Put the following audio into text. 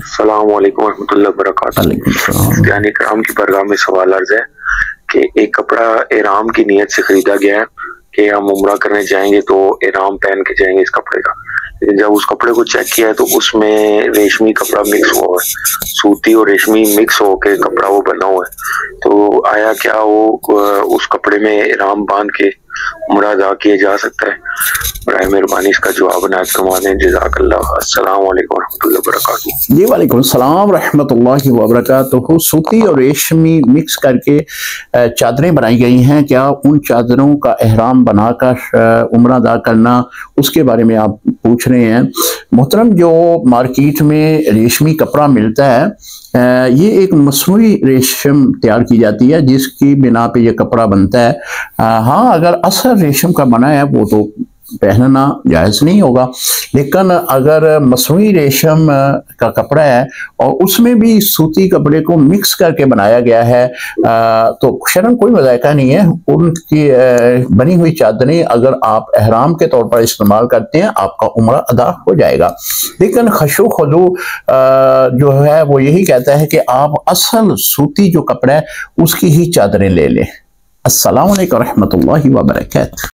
السلام علیکم ورحمۃ اللہ وبرکاتہ۔ یعنی کرام کی بارگاہ میں سوال عرض ہے کہ ایک کپڑا احرام کی نیت سے خریدا گیا ہے کہ ہم عمرہ کرنے جائیں گے تو احرام پہن کے جائیں گے اس کپڑے کا، لیکن جب اس کپڑے کو چیک کیا ہے تو اس میں ریشمی کپڑا مکس ہوا ہے، سوتی اور ریشمی مکس ہو کے کپڑا وہ بنا ہوا ہے، تو آیا کیا وہ اس کپڑے میں احرام باندھ کے عمرہ ادا کیا جا سکتا ہے؟ برائے مہربانی اس کا جواب عنایت فرما دیں، جزاک اللہ۔ السلام علیکم ورحمۃ اللہ وبرکاتہ۔ جی وعلیکم السلام ورحمۃ اللہ وبرکاتہ۔ سوتی اور ریشمی مکس کر کے چادریں بنائی گئی ہیں، کیا ان چادروں کا احرام بنا کر عمرہ ادا کرنا، اس کے بارے میں آپ پوچھ رہے ہیں محترم۔ جو مارکیٹ میں ریشمی کپڑا ملتا ہے، یہ ایک مصنوعی ریشم تیار کی جاتی ہے جس کی بنا پہ یہ کپڑا بنتا ہے۔ ہاں، اگر اصل ریشم کا بنا ہے وہ تو پہننا جائز نہیں ہوگا، لیکن اگر مصنوعی ریشم کا کپڑا ہے اور اس میں بھی سوتی کپڑے کو مکس کر کے بنایا گیا ہے تو شرعاً کوئی مذائقہ نہیں ہے۔ ان کی بنی ہوئی چادریں اگر آپ احرام کے طور پر استعمال کرتے ہیں، آپ کا عمرہ ادا ہو جائے گا، لیکن خشوع و خضوع جو ہے وہ یہی کہتا ہے کہ آپ اصل سوتی جو کپڑا ہے اس کی ہی چادریں لے لیں۔ السلام علیکم ورحمۃ اللہ وبرکاتہ۔